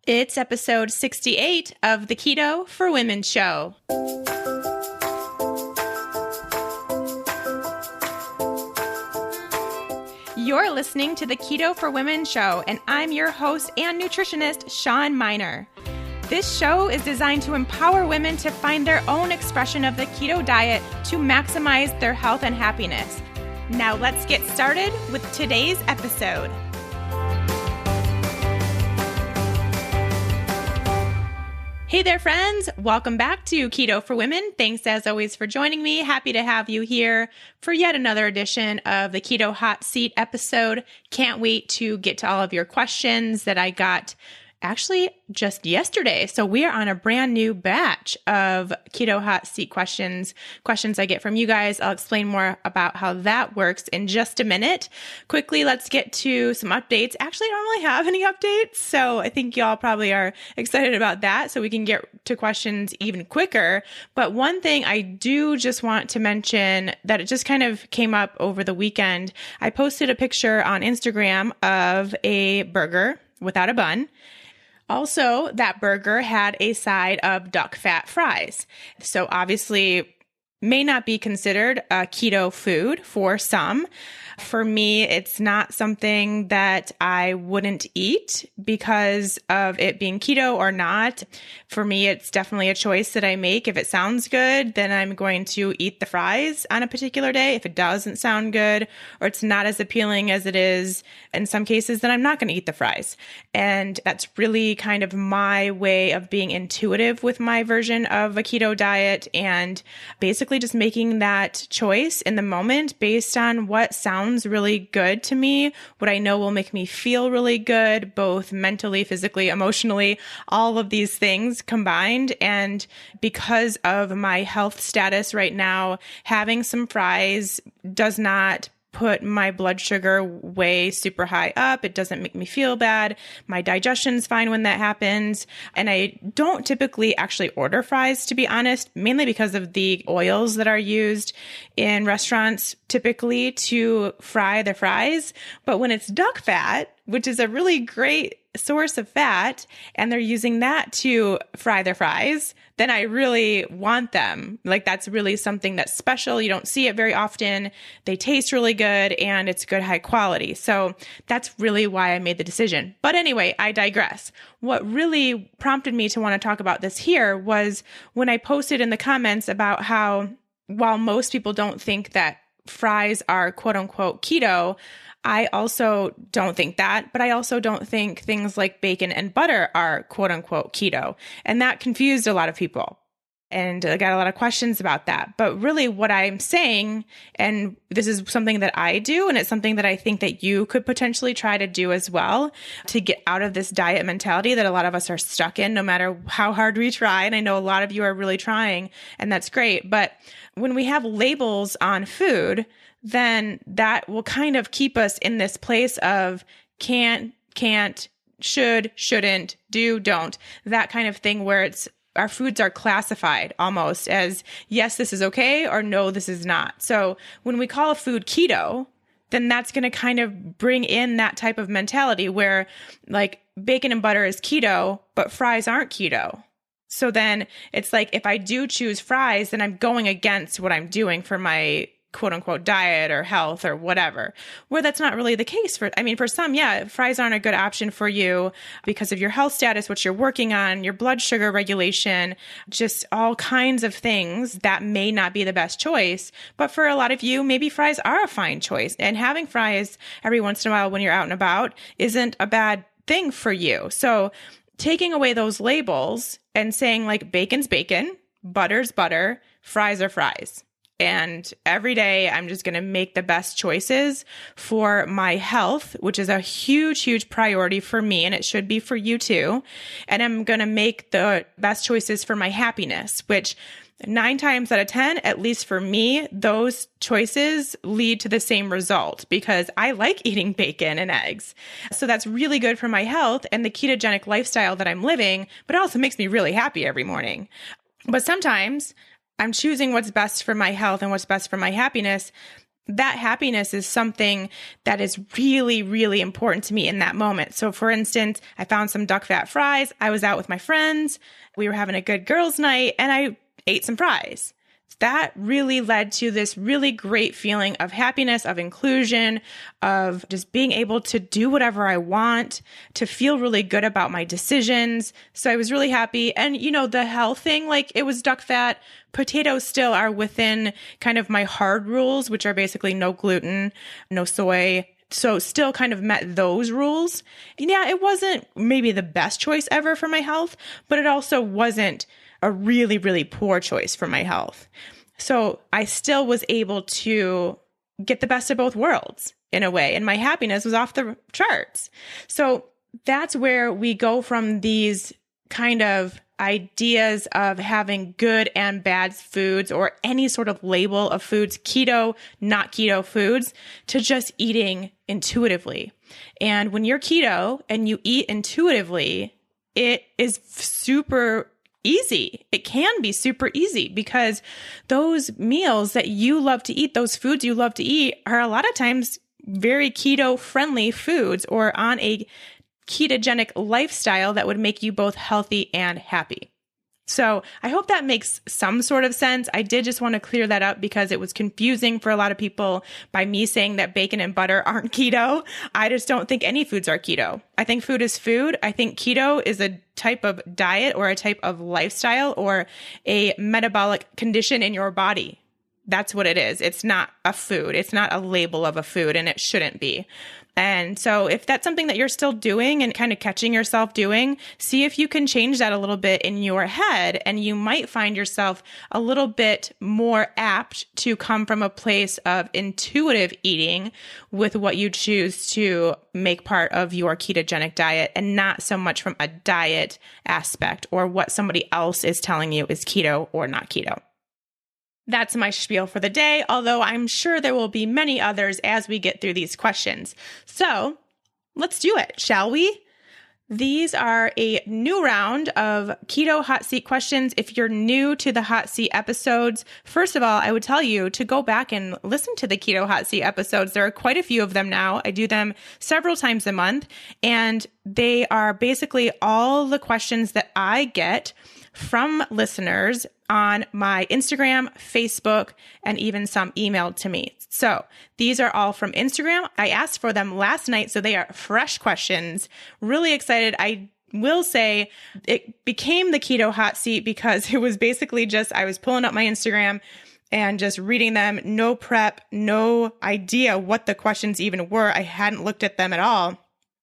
It's episode 68 of the Keto for Women show. You're listening to the Keto for Women show, and I'm your host and nutritionist, Shawn Miner. This show is designed to empower women to find their own expression of the keto diet to maximize their health and happiness. Now let's get started with today's episode. Hey there, friends. Welcome back to Keto for Women. Thanks as always for joining me. Happy to have you here for yet another edition of the Keto Hot Seat episode. Can't wait to get to all of your questions that I got actually just yesterday. So we are on a brand new batch of Keto Hot Seat questions I get from you guys. I'll explain more about how that works in just a minute. Quickly, let's get to some updates. Actually, I don't really have any updates, so I think y'all probably are excited about that, so we can get to questions even quicker. But one thing I do just want to mention that it just kind of came up over the weekend. I posted a picture on Instagram of a burger without a bun. Also, that burger had a side of duck fat fries. So obviously may not be considered a keto food for some. For me, it's not something that I wouldn't eat because of it being keto or not. For me, it's definitely a choice that I make. If it sounds good, then I'm going to eat the fries on a particular day. If it doesn't sound good or it's not as appealing as it is in some cases, then I'm not going to eat the fries. And that's really kind of my way of being intuitive with my version of a keto diet and basically just making that choice in the moment based on what sounds really good to me, what I know will make me feel really good, both mentally, physically, emotionally, all of these things combined. And because of my health status right now, having some fries does not put my blood sugar way super high up. It doesn't make me feel bad. My digestion's fine when that happens. And I don't typically actually order fries, to be honest, mainly because of the oils that are used in restaurants typically to fry the fries. But when it's duck fat, which is a really great source of fat, and they're using that to fry their fries, then I really want them. Like, that's really something that's special. You don't see it very often. They taste really good and it's good high quality. So that's really why I made the decision. But anyway, I digress. What really prompted me to want to talk about this here was when I posted in the comments about how, while most people don't think that fries are quote unquote keto, I also don't think that, but I also don't think things like bacon and butter are quote unquote keto. And that confused a lot of people. And I got a lot of questions about that. But really what I'm saying, and this is something that I do, and it's something that I think that you could potentially try to do as well to get out of this diet mentality that a lot of us are stuck in, no matter how hard we try. And I know a lot of you are really trying, and that's great. But when we have labels on food, then that will kind of keep us in this place of can't, should, shouldn't, do, don't, that kind of thing where it's our foods are classified almost as, yes, this is okay, or no, this is not. So when we call a food keto, then that's going to kind of bring in that type of mentality where like bacon and butter is keto, but fries aren't keto. So then it's like, if I do choose fries, then I'm going against what I'm doing for my quote unquote diet or health or whatever, where that's not really the case for some, yeah, fries aren't a good option for you because of your health status, what you're working on, your blood sugar regulation, just all kinds of things that may not be the best choice. But for a lot of you, maybe fries are a fine choice, and having fries every once in a while when you're out and about isn't a bad thing for you. So taking away those labels and saying like bacon's bacon, butter's butter, fries are fries. And every day I'm just going to make the best choices for my health, which is a huge, huge priority for me. And it should be for you too. And I'm going to make the best choices for my happiness, which 9 times out of 10, at least for me, those choices lead to the same result because I like eating bacon and eggs. So that's really good for my health and the ketogenic lifestyle that I'm living, but it also makes me really happy every morning. But sometimes I'm choosing what's best for my health and what's best for my happiness that happiness is something that is really, really important to me in that moment. So for instance, I found some duck fat fries. I was out with my friends. We were having a good girls' night and I ate some fries. That really led to this really great feeling of happiness, of inclusion, of just being able to do whatever I want, to feel really good about my decisions. So I was really happy. And, the health thing, like it was duck fat. Potatoes still are within kind of my hard rules, which are basically no gluten, no soy. So still kind of met those rules. Yeah, it wasn't maybe the best choice ever for my health, but it also wasn't a really, really poor choice for my health. So I still was able to get the best of both worlds in a way, and my happiness was off the charts. So that's where we go from these kind of ideas of having good and bad foods or any sort of label of foods, keto, not keto foods, to just eating intuitively. And when you're keto and you eat intuitively, it is super easy. It can be super easy because those meals that you love to eat, those foods you love to eat, are a lot of times very keto friendly foods or on a ketogenic lifestyle that would make you both healthy and happy. So I hope that makes some sort of sense. I did just want to clear that up because it was confusing for a lot of people by me saying that bacon and butter aren't keto. I just don't think any foods are keto. I think food is food. I think keto is a type of diet or a type of lifestyle or a metabolic condition in your body. That's what it is. It's not a food. It's not a label of a food, and it shouldn't be. And so if that's something that you're still doing and kind of catching yourself doing, see if you can change that a little bit in your head, and you might find yourself a little bit more apt to come from a place of intuitive eating with what you choose to make part of your ketogenic diet, and not so much from a diet aspect or what somebody else is telling you is keto or not keto. That's my spiel for the day, although I'm sure there will be many others as we get through these questions. So let's do it, shall we? These are a new round of Keto Hot Seat questions. If you're new to the Hot Seat episodes, first of all, I would tell you to go back and listen to the Keto Hot Seat episodes. There are quite a few of them now. I do them several times a month, and they are basically all the questions that I get from listeners on my Instagram, Facebook, and even some emailed to me. So these are all from Instagram. I asked for them last night, so they are fresh questions. Really excited. I will say it became the Keto Hot Seat because it was basically just, I was pulling up my Instagram and just reading them, no prep, no idea what the questions even were. I hadn't looked at them at all.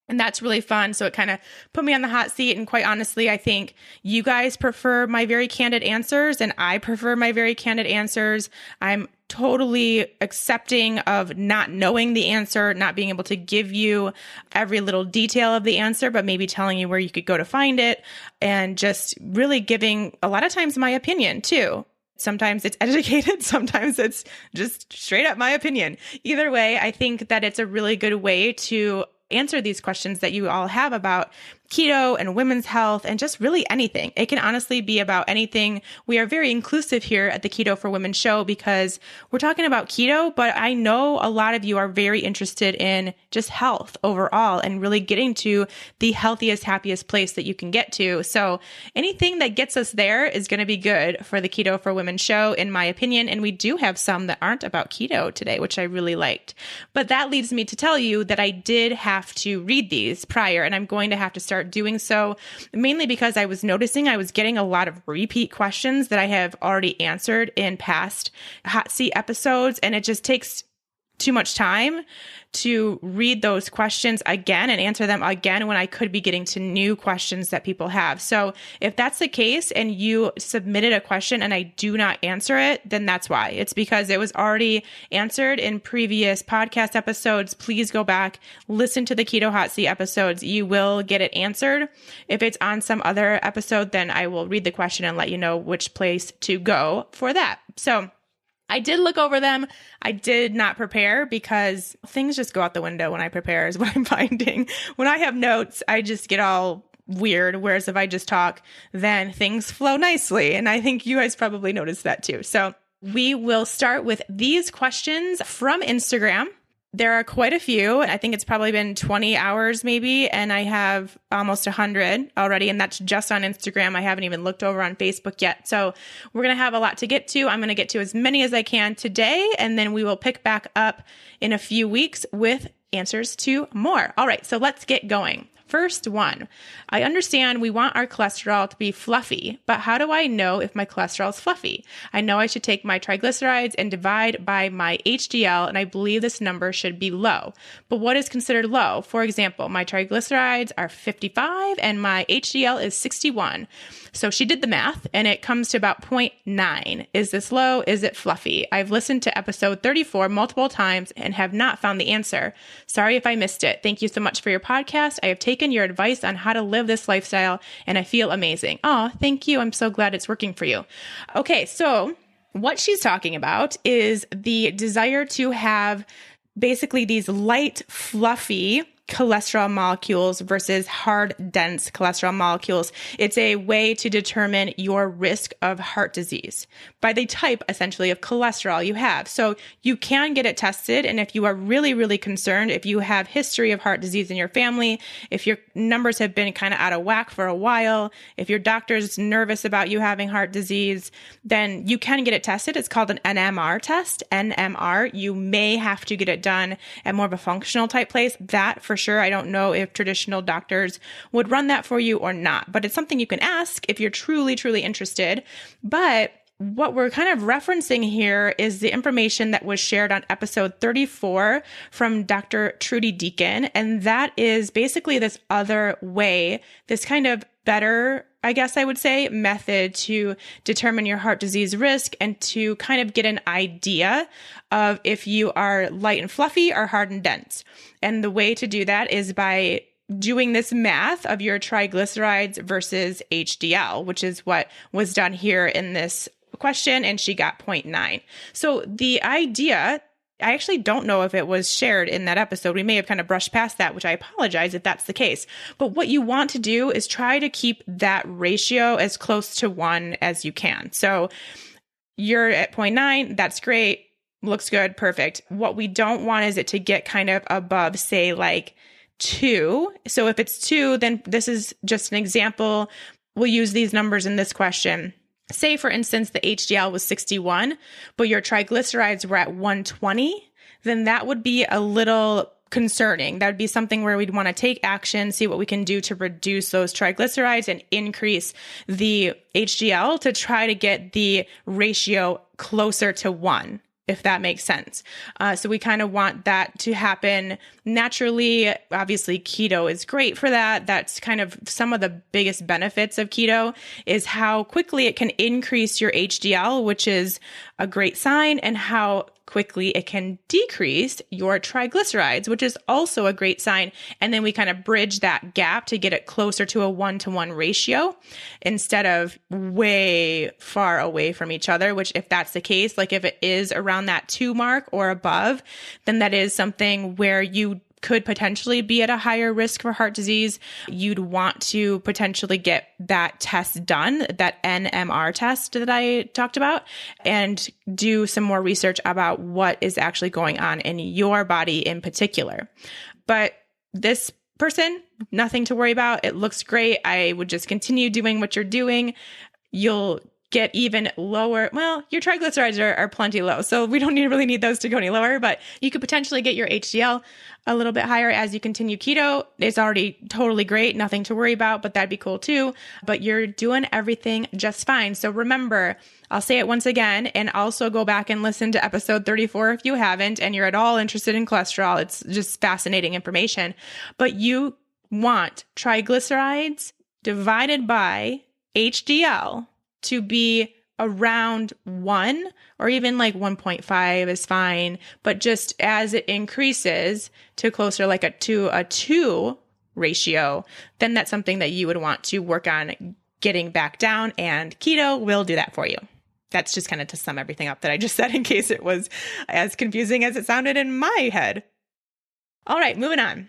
And that's really fun. So it kind of put me on the hot seat. And quite honestly, I think you guys prefer my very candid answers, and I prefer my very candid answers. I'm totally accepting of not knowing the answer, not being able to give you every little detail of the answer, but maybe telling you where you could go to find it, and just really giving a lot of times my opinion too. Sometimes it's educated, sometimes it's just straight up my opinion. Either way, I think that it's a really good way to answer these questions that you all have about keto and women's health and just really anything. It can honestly be about anything. We are very inclusive here at the Keto for Women show because we're talking about keto, but I know a lot of you are very interested in just health overall and really getting to the healthiest, happiest place that you can get to. So anything that gets us there is going to be good for the Keto for Women show, in my opinion. And we do have some that aren't about keto today, which I really liked. But that leads me to tell you that I did have to read these prior, and I'm going to have to start doing so, mainly because I was noticing I was getting a lot of repeat questions that I have already answered in past Hot Seat episodes, and it just takes too much time to read those questions again and answer them again when I could be getting to new questions that people have. So if that's the case and you submitted a question and I do not answer it, then that's why. It's because it was already answered in previous podcast episodes. Please go back, listen to the Keto Hot Seat episodes. You will get it answered. If it's on some other episode, then I will read the question and let you know which place to go for that. So I did look over them. I did not prepare because things just go out the window when I prepare, is what I'm finding. When I have notes, I just get all weird. Whereas if I just talk, then things flow nicely. And I think you guys probably noticed that too. So We will start with these questions from Instagram. There are quite a few. I think it's probably been 20 hours maybe, and I have almost 100 already, and that's just on Instagram. I haven't even looked over on Facebook yet. So we're going to have a lot to get to. I'm going to get to as many as I can today, and then we will pick back up in a few weeks with answers to more. All right, so let's get going. First one, I understand we want our cholesterol to be fluffy, but how do I know if my cholesterol is fluffy? I know I should take my triglycerides and divide by my HDL, and I believe this number should be low. But what is considered low? For example, my triglycerides are 55 and my HDL is 61. So she did the math and it comes to about 0.9. Is this low? Is it fluffy? I've listened to episode 34 multiple times and have not found the answer. Sorry if I missed it. Thank you so much for your podcast. I have taken your advice on how to live this lifestyle and I feel amazing. Oh, thank you. I'm so glad it's working for you. Okay, so what she's talking about is the desire to have basically these light, fluffy cholesterol molecules versus hard, dense cholesterol molecules. It's a way to determine your risk of heart disease by the type, essentially, of cholesterol you have. So you can get it tested. And if you are really, really concerned, if you have history of heart disease in your family, if your numbers have been kind of out of whack for a while, if your doctor's nervous about you having heart disease, then you can get it tested. It's called an NMR test, NMR. You may have to get it done at more of a functional type place. That for sure. I don't know if traditional doctors would run that for you or not, but it's something you can ask if you're truly, truly interested. But what we're kind of referencing here is the information that was shared on episode 34 from Dr. Trudy Deacon. And that is basically this other way, this kind of better, I guess I would say, method to determine your heart disease risk and to kind of get an idea of if you are light and fluffy or hard and dense. And the way to do that is by doing this math of your triglycerides versus HDL, which is what was done here in this question, and she got 0.9. So the idea, I actually don't know if it was shared in that episode. We may have kind of brushed past that, which I apologize if that's the case. But what you want to do is try to keep that ratio as close to 1 as you can. So you're at 0.9, that's great, looks good, perfect. What we don't want is it to get kind of above, say, like 2. So if it's 2, then this is just an example. We'll use these numbers in this question. Say, for instance, the HDL was 61, but your triglycerides were at 120, then that would be a little concerning. That would be something where we'd want to take action, see what we can do to reduce those triglycerides and increase the HDL to try to get the ratio closer to 1. If that makes sense. So we kind of want that to happen naturally. Obviously, keto is great for that. That's kind of some of the biggest benefits of keto is how quickly it can increase your HDL, which is a great sign, and how quickly it can decrease your triglycerides, which is also a great sign. And then we kind of bridge that gap to get it closer to a 1-to-1 ratio instead of way far away from each other, which if that's the case, like if it is around that 2 mark or above, then that is something where you could potentially be at a higher risk for heart disease. You'd want to potentially get that test done, that NMR test that I talked about, and do some more research about what is actually going on in your body in particular. But this person, nothing to worry about. It looks great. I would just continue doing what you're doing. You'll get even lower. Well, your triglycerides are plenty low, so we don't really need those to go any lower, but you could potentially get your HDL a little bit higher as you continue keto. It's already totally great, nothing to worry about, but that'd be cool too. But you're doing everything just fine. So remember, I'll say it once again, and also go back and listen to episode 34 if you haven't, and you're at all interested in cholesterol. It's just fascinating information. But you want triglycerides divided by HDL to be around 1 or even like 1.5 is fine. But just as it increases to closer like a 2 ratio, then that's something that you would want to work on getting back down, and keto will do that for you. That's just kind of to sum everything up that I just said in case it was as confusing as it sounded in my head. All right, moving on.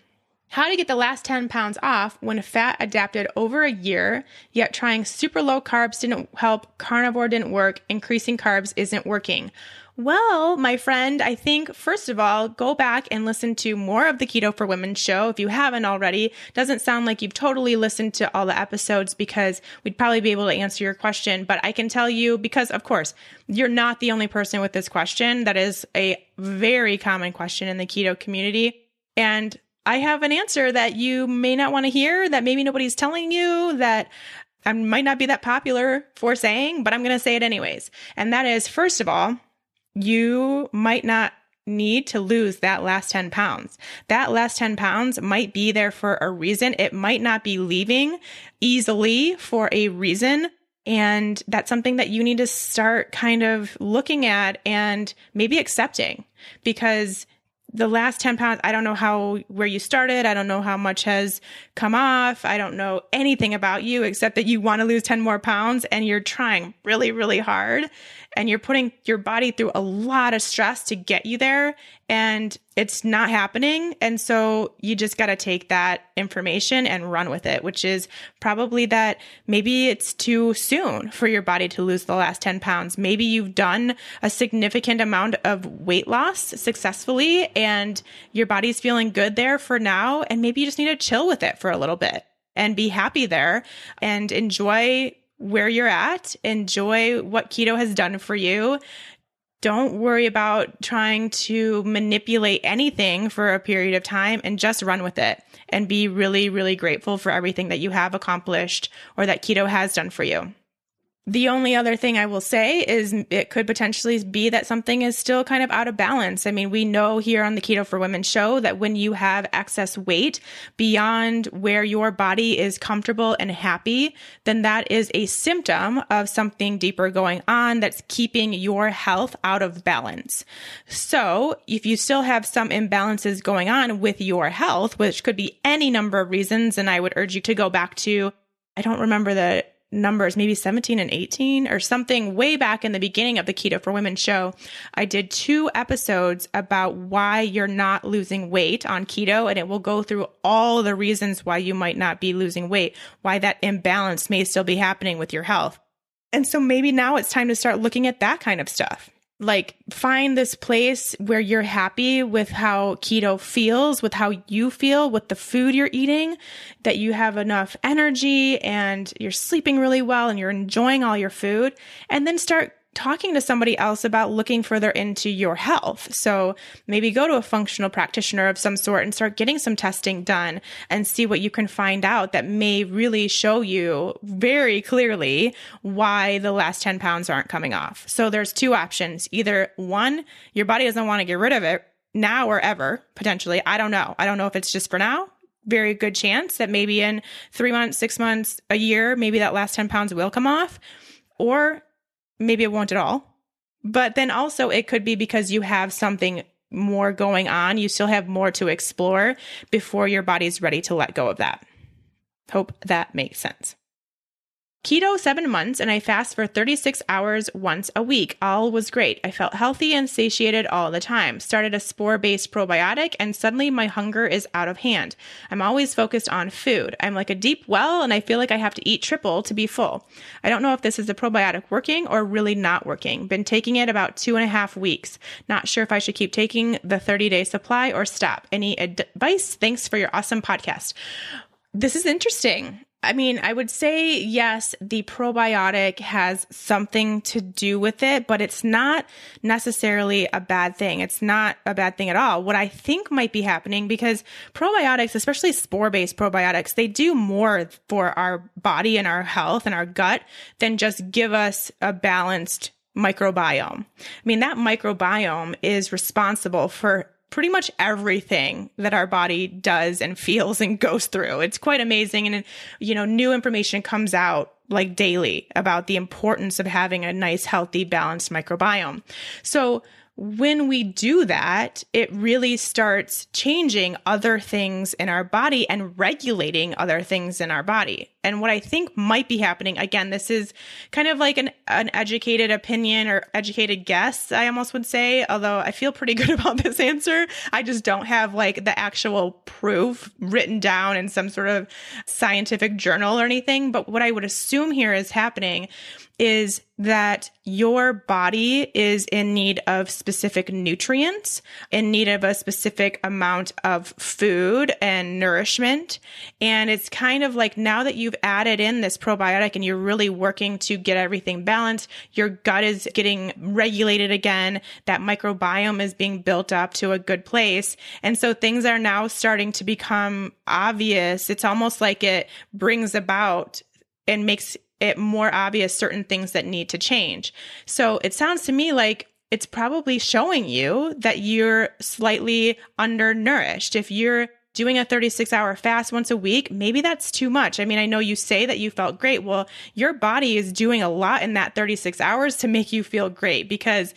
How to get the last 10 pounds off when fat adapted over a year, yet trying super low carbs didn't help, carnivore didn't work, increasing carbs isn't working. Well, my friend, I think, first of all, go back and listen to more of the Keto for Women show if you haven't already. Doesn't sound like you've totally listened to all the episodes because we'd probably be able to answer your question. But I can tell you, because of course, you're not the only person with this question. That is a very common question in the keto community. And I have an answer that you may not want to hear, that maybe nobody's telling you, that I might not be that popular for saying, but I'm going to say it anyways. And that is, first of all, you might not need to lose that last 10 pounds. That last 10 pounds might be there for a reason. It might not be leaving easily for a reason. And that's something that you need to start kind of looking at and maybe accepting, because the last 10 pounds, I don't know where you started. I don't know how much has come off. I don't know anything about you except that you want to lose 10 more pounds and you're trying really, really hard and you're putting your body through a lot of stress to get you there and it's not happening. And so you just got to take that information and run with it, which is probably that maybe it's too soon for your body to lose the last 10 pounds. Maybe you've done a significant amount of weight loss successfully and your body's feeling good there for now. And maybe you just need to chill with it for a little bit and be happy there and enjoy where you're at. Enjoy what keto has done for you. Don't worry about trying to manipulate anything for a period of time and just run with it and be really, really grateful for everything that you have accomplished or that keto has done for you. The only other thing I will say is it could potentially be that something is still kind of out of balance. I mean, we know here on the Keto for Women show that when you have excess weight beyond where your body is comfortable and happy, then that is a symptom of something deeper going on that's keeping your health out of balance. So if you still have some imbalances going on with your health, which could be any number of reasons, and I would urge you to go back to, I don't remember the numbers, maybe 17 and 18 or something way back in the beginning of the Keto for Women show. I did 2 episodes about why you're not losing weight on keto, and it will go through all the reasons why you might not be losing weight, why that imbalance may still be happening with your health. And so maybe now it's time to start looking at that kind of stuff. Like find this place where you're happy with how keto feels, with how you feel, with the food you're eating, that you have enough energy and you're sleeping really well and you're enjoying all your food, and then start talking to somebody else about looking further into your health. So maybe go to a functional practitioner of some sort and start getting some testing done and see what you can find out that may really show you very clearly why the last 10 pounds aren't coming off. So there's 2 options. Either 1, your body doesn't want to get rid of it now or ever, potentially. I don't know. I don't know if it's just for now. Very good chance that maybe in 3 months, 6 months, a year, maybe that last 10 pounds will come off. Or maybe it won't at all. But then also it could be because you have something more going on. You still have more to explore before your body's ready to let go of that. Hope that makes sense. Keto 7 months and I fast for 36 hours once a week. All was great. I felt healthy and satiated all the time. Started a spore-based probiotic and suddenly my hunger is out of hand. I'm always focused on food. I'm like a deep well and I feel like I have to eat triple to be full. I don't know if this is the probiotic working or really not working. Been taking it about 2.5 weeks. Not sure if I should keep taking the 30-day supply or stop. Any advice? Thanks for your awesome podcast. This is interesting. I mean, I would say, yes, the probiotic has something to do with it, but it's not necessarily a bad thing. It's not a bad thing at all. What I think might be happening, because probiotics, especially spore-based probiotics, they do more for our body and our health and our gut than just give us a balanced microbiome. I mean, that microbiome is responsible for pretty much everything that our body does and feels and goes through. It's quite amazing. And, new information comes out like daily about the importance of having a nice, healthy, balanced microbiome. So when we do that, it really starts changing other things in our body and regulating other things in our body. And what I think might be happening, again, this is kind of like an educated opinion or educated guess, I almost would say, although I feel pretty good about this answer. I just don't have like the actual proof written down in some sort of scientific journal or anything. But what I would assume here is happening is that your body is in need of specific nutrients, in need of a specific amount of food and nourishment. And it's kind of like now that you've added in this probiotic and you're really working to get everything balanced, your gut is getting regulated again, that microbiome is being built up to a good place. And so things are now starting to become obvious. It's almost like it brings about and makes it more obvious certain things that need to change. So it sounds to me like it's probably showing you that you're slightly undernourished. If you're doing a 36-hour fast once a week, maybe that's too much. I mean, I know you say that you felt great. Well, your body is doing a lot in that 36 hours to make you feel great because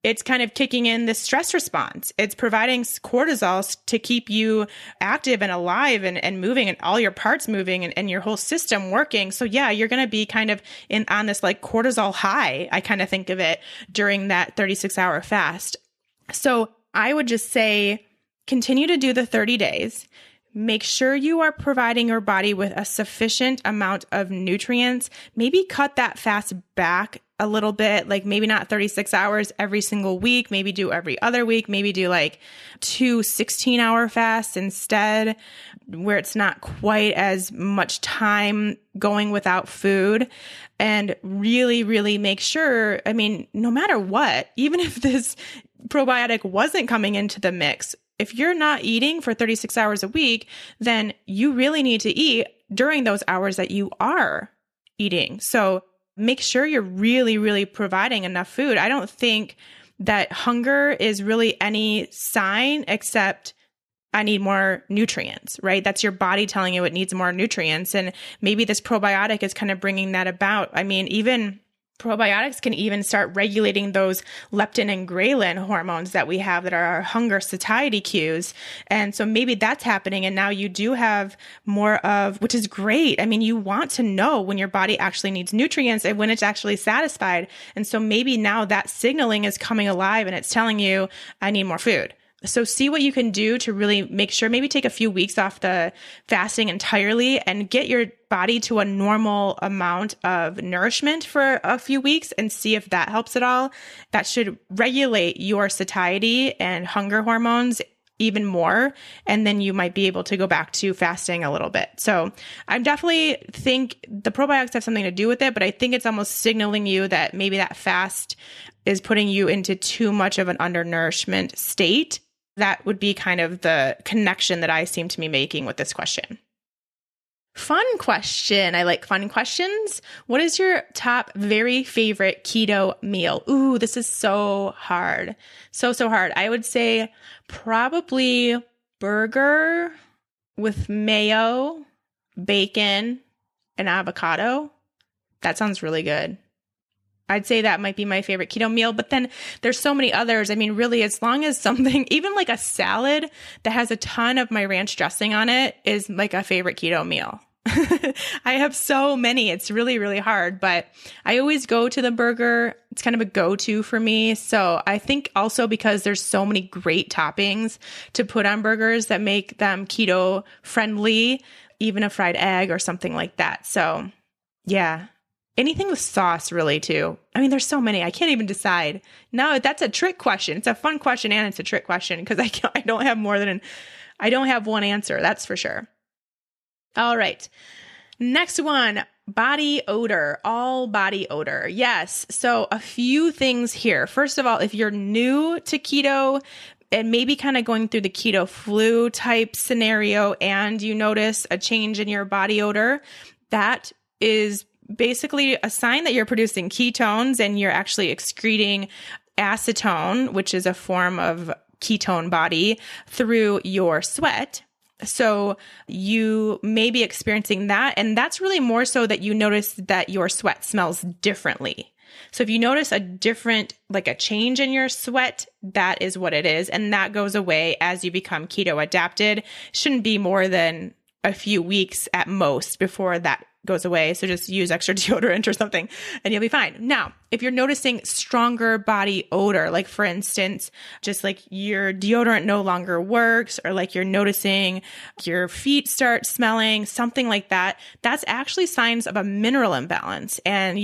it's kind of kicking in the stress response. It's providing cortisol to keep you active and alive and moving and all your parts moving and your whole system working. So yeah, you're going to be kind of on this like cortisol high, I kind of think of it, during that 36-hour fast. So I would just say, continue to do the 30 days. Make sure you are providing your body with a sufficient amount of nutrients. Maybe cut that fast back a little bit, like maybe not 36 hours every single week, maybe do every other week, maybe do like 2 16-hour fasts instead, where it's not quite as much time going without food. And really, really make sure, I mean, no matter what, even if this probiotic wasn't coming into the mix, if you're not eating for 36 hours a week, then you really need to eat during those hours that you are eating. So make sure you're really, really providing enough food. I don't think that hunger is really any sign except I need more nutrients, right? That's your body telling you it needs more nutrients. And maybe this probiotic is kind of bringing that about. I mean, even probiotics can even start regulating those leptin and ghrelin hormones that we have that are our hunger satiety cues. And so maybe that's happening. And now you do have more of, which is great. I mean, you want to know when your body actually needs nutrients and when it's actually satisfied. And so maybe now that signaling is coming alive and it's telling you, I need more food. So see what you can do to really make sure, maybe take a few weeks off the fasting entirely and get your body to a normal amount of nourishment for a few weeks and see if that helps at all. That should regulate your satiety and hunger hormones even more. And then you might be able to go back to fasting a little bit. So I definitely think the probiotics have something to do with it, but I think it's almost signaling you that maybe that fast is putting you into too much of an undernourishment state. That would be kind of the connection that I seem to be making with this question. Fun question. I like fun questions. What is your top very favorite keto meal? Ooh, this is so hard. So hard. I would say probably burger with mayo, bacon, and avocado. That sounds really good. I'd say that might be my favorite keto meal, but then there's so many others. I mean, really, as long as something, even like a salad that has a ton of my ranch dressing on it is like a favorite keto meal. I have so many. It's really, really hard, but I always go to the burger. It's kind of a go-to for me. So I think also because there's so many great toppings to put on burgers that make them keto friendly, even a fried egg or something like that. So yeah. Anything with sauce, really, too. I mean, there's so many. I can't even decide. No, that's a trick question. It's a fun question and it's a trick question because I don't have one answer. That's for sure. All right. Next one, body odor, all body odor. Yes. So a few things here. First of all, if you're new to keto and maybe kind of going through the keto flu type scenario and you notice a change in your body odor, that is basically a sign that you're producing ketones and you're actually excreting acetone, which is a form of ketone body, through your sweat. So you may be experiencing that. And that's really more so that you notice that your sweat smells differently. So if you notice a different, like a change in your sweat, that is what it is. And that goes away as you become keto adapted. Shouldn't be more than a few weeks at most before that goes away. So just use extra deodorant or something and you'll be fine. Now, if you're noticing stronger body odor, like for instance, just like your deodorant no longer works, or like you're noticing your feet start smelling, something like that, that's actually signs of a mineral imbalance. And,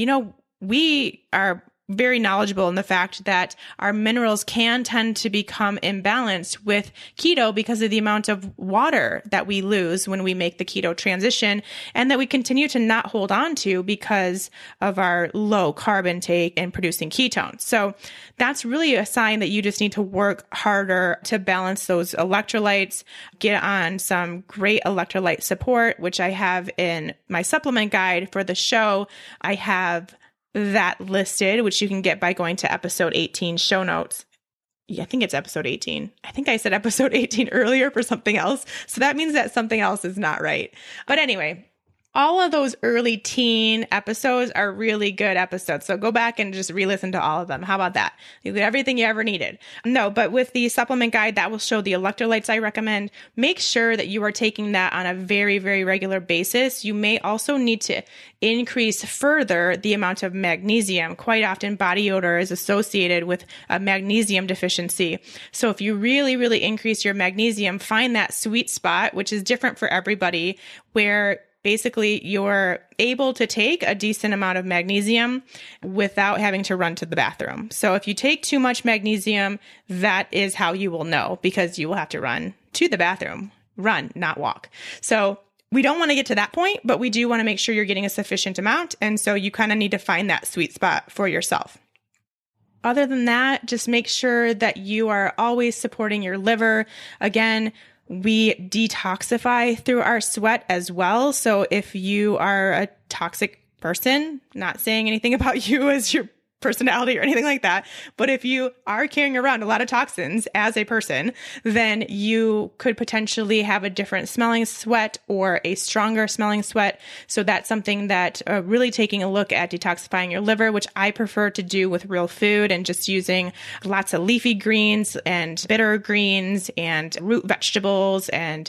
we are very knowledgeable in the fact that our minerals can tend to become imbalanced with keto because of the amount of water that we lose when we make the keto transition, and that we continue to not hold on to because of our low carb intake and producing ketones. So that's really a sign that you just need to work harder to balance those electrolytes, get on some great electrolyte support, which I have in my supplement guide for the show. I have that listed, which you can get by going to episode 18 show notes. Yeah, I think it's episode 18. I think I said episode 18 earlier for something else. So that means that something else is not right. But anyway, all of those early teen episodes are really good episodes. So go back and just re-listen to all of them. How about that? You get everything you ever needed. No, but with the supplement guide, that will show the electrolytes I recommend. Make sure that you are taking that on a very, very regular basis. You may also need to increase further the amount of magnesium. Quite often, body odor is associated with a magnesium deficiency. So if you really, really increase your magnesium, find that sweet spot, which is different for everybody, where basically you're able to take a decent amount of magnesium without having to run to the bathroom. So if you take too much magnesium, that is how you will know, because you will have to run to the bathroom. Run, not walk. So we don't want to get to that point, but we do want to make sure you're getting a sufficient amount. And so you kind of need to find that sweet spot for yourself. Other than that, just make sure that you are always supporting your liver. Again, we detoxify through our sweat as well. So if you are a toxic person, not saying anything about you as your personality or anything like that, but if you are carrying around a lot of toxins as a person, then you could potentially have a different smelling sweat or a stronger smelling sweat. So that's something that really taking a look at detoxifying your liver, which I prefer to do with real food and just using lots of leafy greens and bitter greens and root vegetables and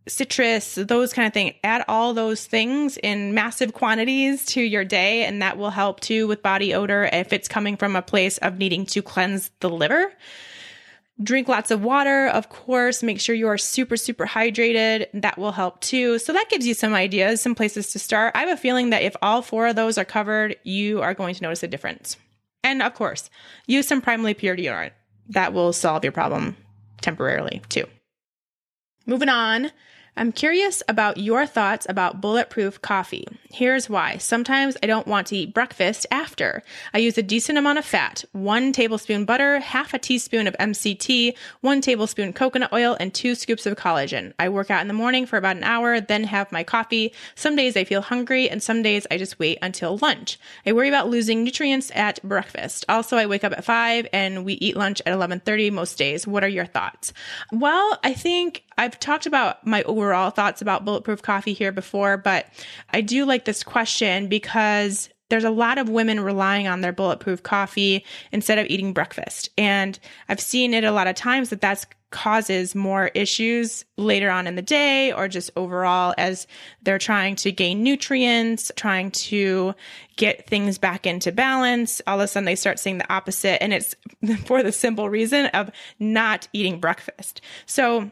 citrus, those kind of things. Add all those things in massive quantities to your day, and that will help too with body odor if it's coming from a place of needing to cleanse the liver. Drink lots of water, of course. Make sure you are super, super hydrated. That will help too. So that gives you some ideas, some places to start. I have a feeling that if all four of those are covered, you are going to notice a difference. And of course, use some primally pure deodorant. That will solve your problem temporarily too. Moving on. I'm curious about your thoughts about bulletproof coffee. Here's why. Sometimes I don't want to eat breakfast after. I use a decent amount of fat, 1 tablespoon butter, half a teaspoon of MCT, 1 tablespoon coconut oil, and 2 scoops of collagen. I work out in the morning for about an hour, then have my coffee. Some days I feel hungry, and some days I just wait until lunch. I worry about losing nutrients at breakfast. Also, I wake up at 5 and we eat lunch at 11:30 most days. What are your thoughts? Well, I think I've talked about my overall thoughts about bulletproof coffee here before, but I do like this question because there's a lot of women relying on their bulletproof coffee instead of eating breakfast. And I've seen it a lot of times that causes more issues later on in the day or just overall as they're trying to gain nutrients, trying to get things back into balance. All of a sudden they start seeing the opposite, and it's for the simple reason of not eating breakfast. So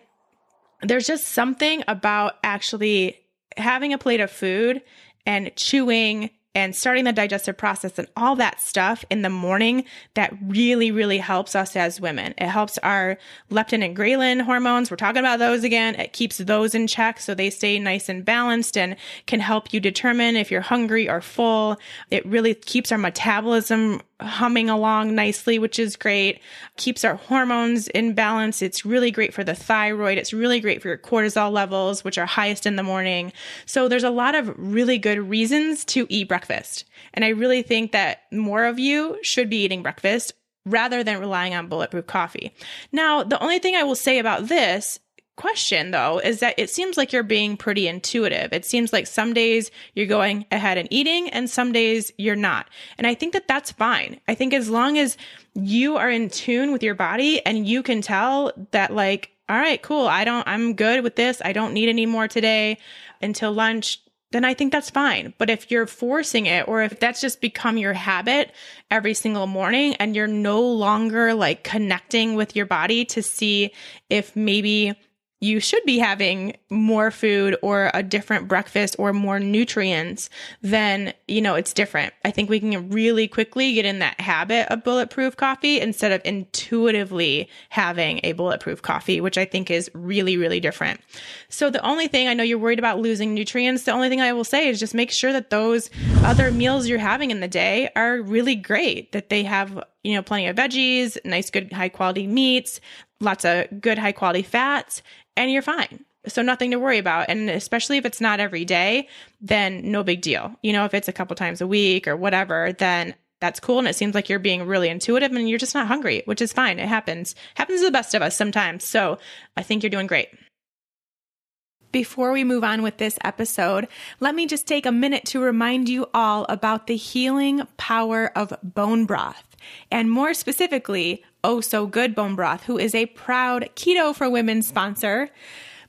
there's just something about actually having a plate of food and chewing and starting the digestive process and all that stuff in the morning that really, really helps us as women. It helps our leptin and ghrelin hormones. We're talking about those again. It keeps those in check so they stay nice and balanced and can help you determine if you're hungry or full. It really keeps our metabolism humming along nicely, which is great. Keeps our hormones in balance. It's really great for the thyroid. It's really great for your cortisol levels, which are highest in the morning. So there's a lot of really good reasons to eat breakfast. And I really think that more of you should be eating breakfast rather than relying on bulletproof coffee. Now, the only thing I will say about this question though is that it seems like you're being pretty intuitive. It seems like some days you're going ahead and eating and some days you're not. And I think that that's fine. I think as long as you are in tune with your body and you can tell that like, all right, cool. I'm good with this. I don't need any more today until lunch. then I think that's fine. But if you're forcing it, or if that's just become your habit every single morning and you're no longer like connecting with your body to see if maybe you should be having more food or a different breakfast or more nutrients, then, it's different. I think we can really quickly get in that habit of bulletproof coffee instead of intuitively having a bulletproof coffee, which I think is really, really different. So the only thing, I know you're worried about losing nutrients. The only thing I will say is just make sure that those other meals you're having in the day are really great, that they have, plenty of veggies, nice, good, high quality meats, lots of good, high quality fats, and you're fine. So nothing to worry about. And especially if it's not every day, then no big deal. If it's a couple times a week or whatever, then that's cool. And it seems like you're being really intuitive and you're just not hungry, which is fine. It happens to the best of us sometimes. So I think you're doing great. Before we move on with this episode, let me just take a minute to remind you all about the healing power of bone broth, and more specifically, Oh So Good Bone Broth, who is a proud Keto for Women sponsor.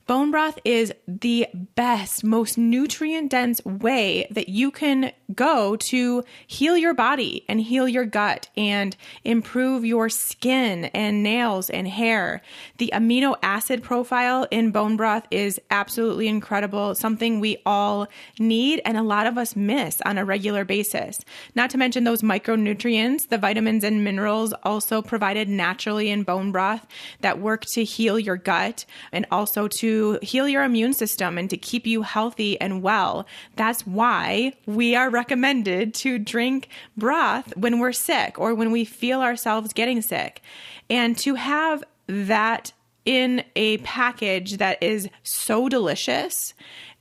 Bone broth is the best, most nutrient-dense way that you can go to heal your body and heal your gut and improve your skin and nails and hair. The amino acid profile in bone broth is absolutely incredible, something we all need and a lot of us miss on a regular basis. Not to mention those micronutrients, the vitamins and minerals also provided naturally in bone broth that work to heal your gut and also to heal your immune system and to keep you healthy and well. That's why we are recommended to drink broth when we're sick or when we feel ourselves getting sick. And to have that in a package that is so delicious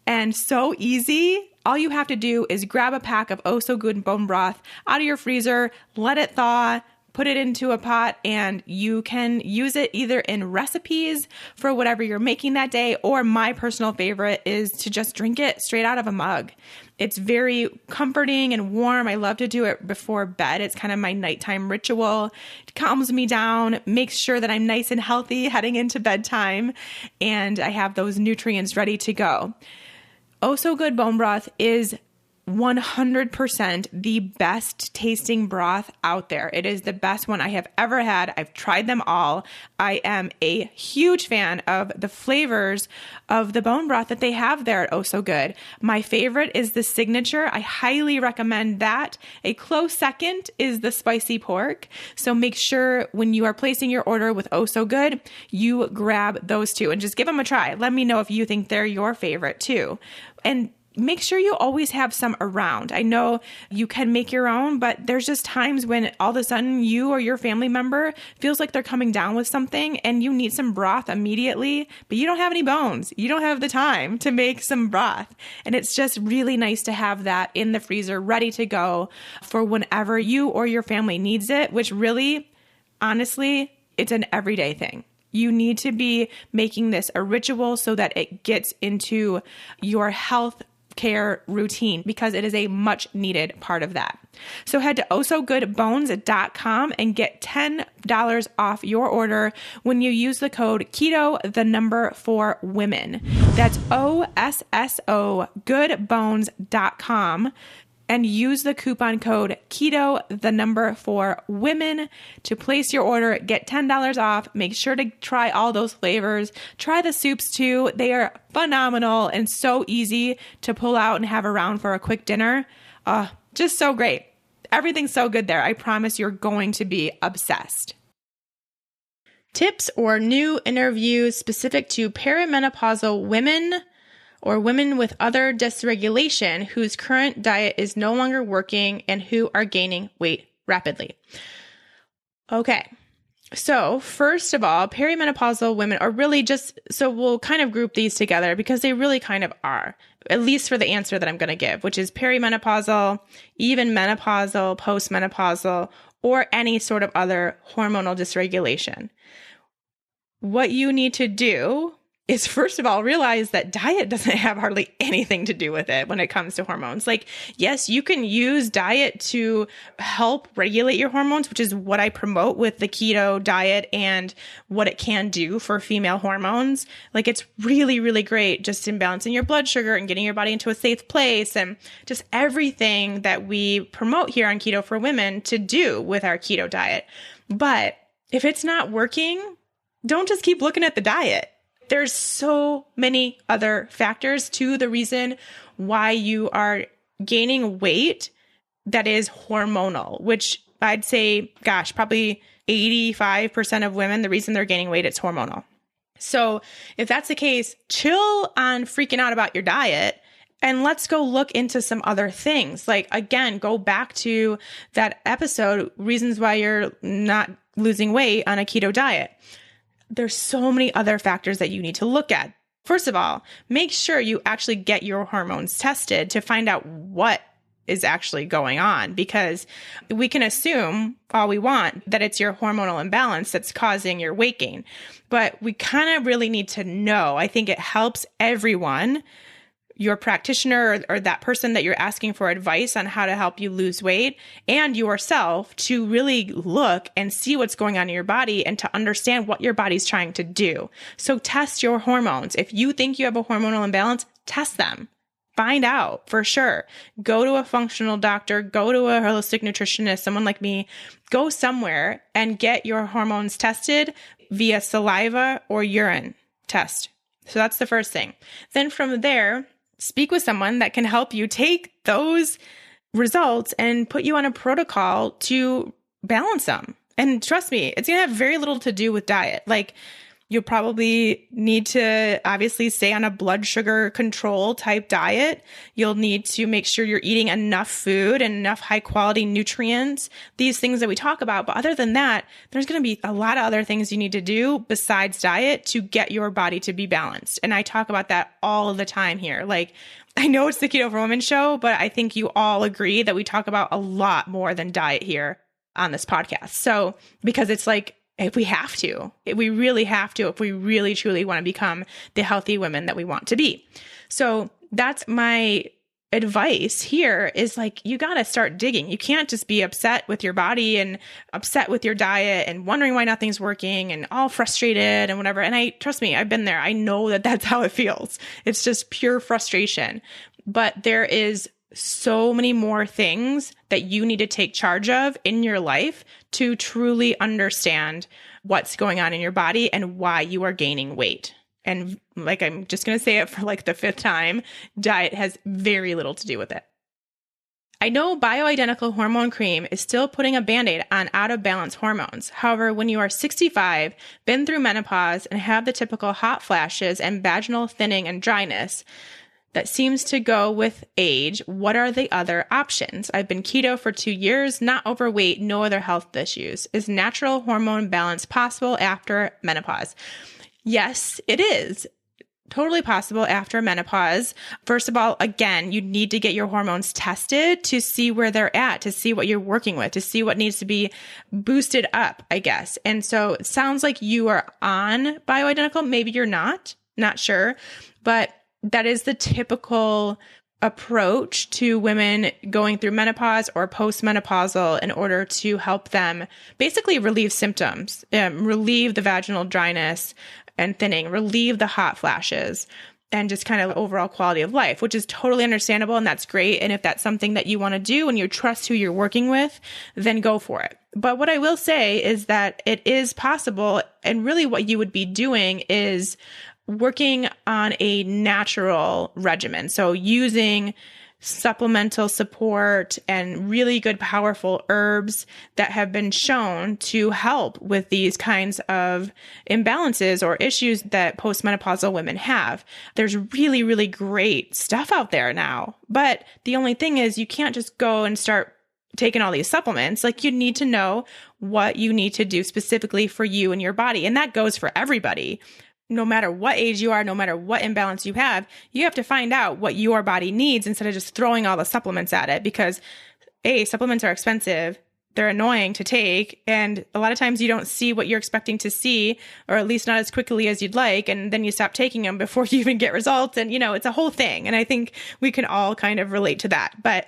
and so easy, all you have to do is grab a pack of Oh So Good bone broth out of your freezer, let it thaw, put it into a pot, and you can use it either in recipes for whatever you're making that day, or my personal favorite is to just drink it straight out of a mug. It's very comforting and warm. I love to do it before bed. It's kind of my nighttime ritual. It calms me down, makes sure that I'm nice and healthy heading into bedtime, and I have those nutrients ready to go. Oh So Good bone broth is 100% the best tasting broth out there. It is the best one I have ever had. I've tried them all. I am a huge fan of the flavors of the bone broth that they have there at Oh So Good. My favorite is the signature. I highly recommend that. A close second is the spicy pork. So make sure when you are placing your order with Oh So Good, you grab those two and just give them a try. Let me know if you think they're your favorite too. And make sure you always have some around. I know you can make your own, but there's just times when all of a sudden you or your family member feels like they're coming down with something and you need some broth immediately, but you don't have any bones. You don't have the time to make some broth. And it's just really nice to have that in the freezer ready to go for whenever you or your family needs it, which really, honestly, it's an everyday thing. You need to be making this a ritual so that it gets into your health care routine because it is a much needed part of that. So head to ohsogoodbones.com and get $10 off your order when you use the code KETO, 4 women. That's OSSO goodbones.com and use the coupon code KETO, 4 women to place your order, get $10 off. Make sure to try all those flavors. Try the soups too. They are phenomenal and so easy to pull out and have around for a quick dinner. Just so great. Everything's so good there. I promise you're going to be obsessed. Tips or new interviews specific to perimenopausal women or women with other dysregulation whose current diet is no longer working and who are gaining weight rapidly. Okay. So first of all, perimenopausal women are really just, so we'll kind of group these together because they really kind of are, at least for the answer that I'm going to give, which is perimenopausal, even menopausal, postmenopausal, or any sort of other hormonal dysregulation. What you need to do is first of all, realize that diet doesn't have hardly anything to do with it when it comes to hormones. Like, yes, you can use diet to help regulate your hormones, which is what I promote with the keto diet and what it can do for female hormones. Like, it's really, really great just in balancing your blood sugar and getting your body into a safe place and just everything that we promote here on Keto for Women to do with our keto diet. But if it's not working, don't just keep looking at the diet. There's so many other factors to the reason why you are gaining weight that is hormonal, which I'd say, gosh, probably 85% of women, the reason they're gaining weight, it's hormonal. So if that's the case, chill on freaking out about your diet and let's go look into some other things. Like, again, go back to that episode, reasons why you're not losing weight on a keto diet. There's so many other factors that you need to look at. First of all, make sure you actually get your hormones tested to find out what is actually going on, because we can assume all we want that it's your hormonal imbalance that's causing your weight gain. But we kind of really need to know. I think it helps everyone, your practitioner or that person that you're asking for advice on how to help you lose weight, and yourself to really look and see what's going on in your body and to understand what your body's trying to do. So test your hormones. If you think you have a hormonal imbalance, test them. Find out for sure. Go to a functional doctor, go to a holistic nutritionist, someone like me, go somewhere and get your hormones tested via saliva or urine test. So that's the first thing. Then from there, speak with someone that can help you take those results and put you on a protocol to balance them. And trust me, it's going to have very little to do with diet. Like, you'll probably need to obviously stay on a blood sugar control type diet. You'll need to make sure you're eating enough food and enough high quality nutrients, these things that we talk about. But other than that, there's going to be a lot of other things you need to do besides diet to get your body to be balanced. And I talk about that all the time here. Like, I know it's the Keto for Women show, but I think you all agree that we talk about a lot more than diet here on this podcast. So, because it's like, if we have to, if we really have to, if we really truly want to become the healthy women that we want to be. So that's my advice here, is like, you got to start digging. You can't just be upset with your body and upset with your diet and wondering why nothing's working and all frustrated and whatever. And trust me, I've been there. I know that that's how it feels. It's just pure frustration. But there is so many more things that you need to take charge of in your life to truly understand what's going on in your body and why you are gaining weight. And like, I'm just going to say it for like the fifth time, diet has very little to do with it. I know bioidentical hormone cream is still putting a Band-Aid on out of balance hormones. However, when you are 65, been through menopause, and have the typical hot flashes and vaginal thinning and dryness that seems to go with age, what are the other options? I've been keto for 2 years, not overweight, no other health issues. Is natural hormone balance possible after menopause? Yes, it is. Totally possible after menopause. First of all, again, you need to get your hormones tested to see where they're at, to see what you're working with, to see what needs to be boosted up, I guess. And so it sounds like you are on bioidentical. Maybe you're not sure, but that is the typical approach to women going through menopause or postmenopausal in order to help them basically relieve symptoms, relieve the vaginal dryness and thinning, relieve the hot flashes, and just kind of overall quality of life, which is totally understandable. And that's great. And if that's something that you want to do and you trust who you're working with, then go for it. But what I will say is that it is possible. And really what you would be doing is working on a natural regimen. So using supplemental support and really good, powerful herbs that have been shown to help with these kinds of imbalances or issues that postmenopausal women have. There's really, really great stuff out there now. But the only thing is, you can't just go and start taking all these supplements. Like, you need to know what you need to do specifically for you and your body. And that goes for everybody. No matter what age you are, no matter what imbalance you have to find out what your body needs instead of just throwing all the supplements at it, because A, supplements are expensive. they're annoying to take. And a lot of times you don't see what you're expecting to see, or at least not as quickly as you'd like. And then you stop taking them before you even get results. And, it's a whole thing. And I think we can all kind of relate to that. But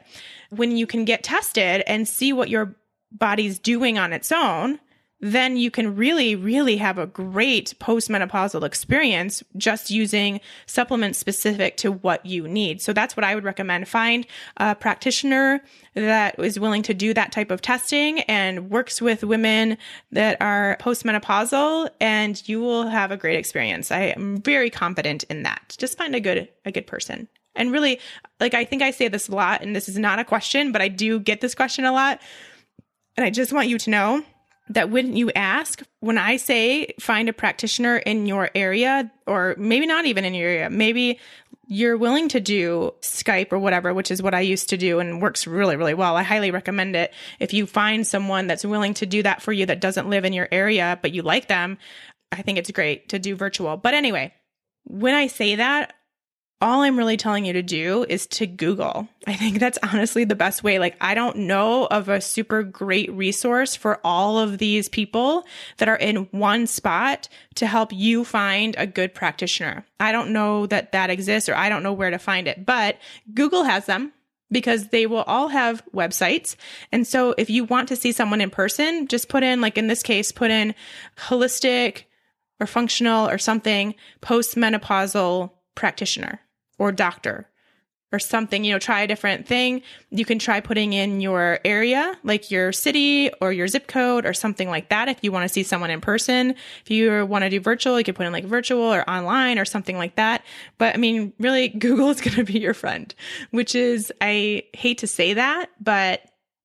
when you can get tested and see what your body's doing on its own, then you can really, really have a great postmenopausal experience just using supplements specific to what you need. So that's what I would recommend. Find a practitioner that is willing to do that type of testing and works with women that are postmenopausal, and you will have a great experience. I am very confident in that. Just find a good person. And really, I think I say this a lot, and this is not a question, but I do get this question a lot. And I just want you to know that when you ask, when I say find a practitioner in your area, or maybe not even in your area, maybe you're willing to do Skype or whatever, which is what I used to do and works really, really well. I highly recommend it. If you find someone that's willing to do that for you that doesn't live in your area, but you like them, I think it's great to do virtual. But anyway, when I say that, all I'm really telling you to do is to Google. I think that's honestly the best way. I don't know of a super great resource for all of these people that are in one spot to help you find a good practitioner. I don't know that exists, or I don't know where to find it, but Google has them, because they will all have websites. And so if you want to see someone in person, just put in, in this case, put in holistic or functional or something, postmenopausal practitioner or doctor or something, try a different thing. You can try putting in your area, like your city or your zip code or something like that. If you want to see someone in person, if you want to do virtual, you can put in virtual or online or something like that. But really Google is going to be your friend, which is, I hate to say that, but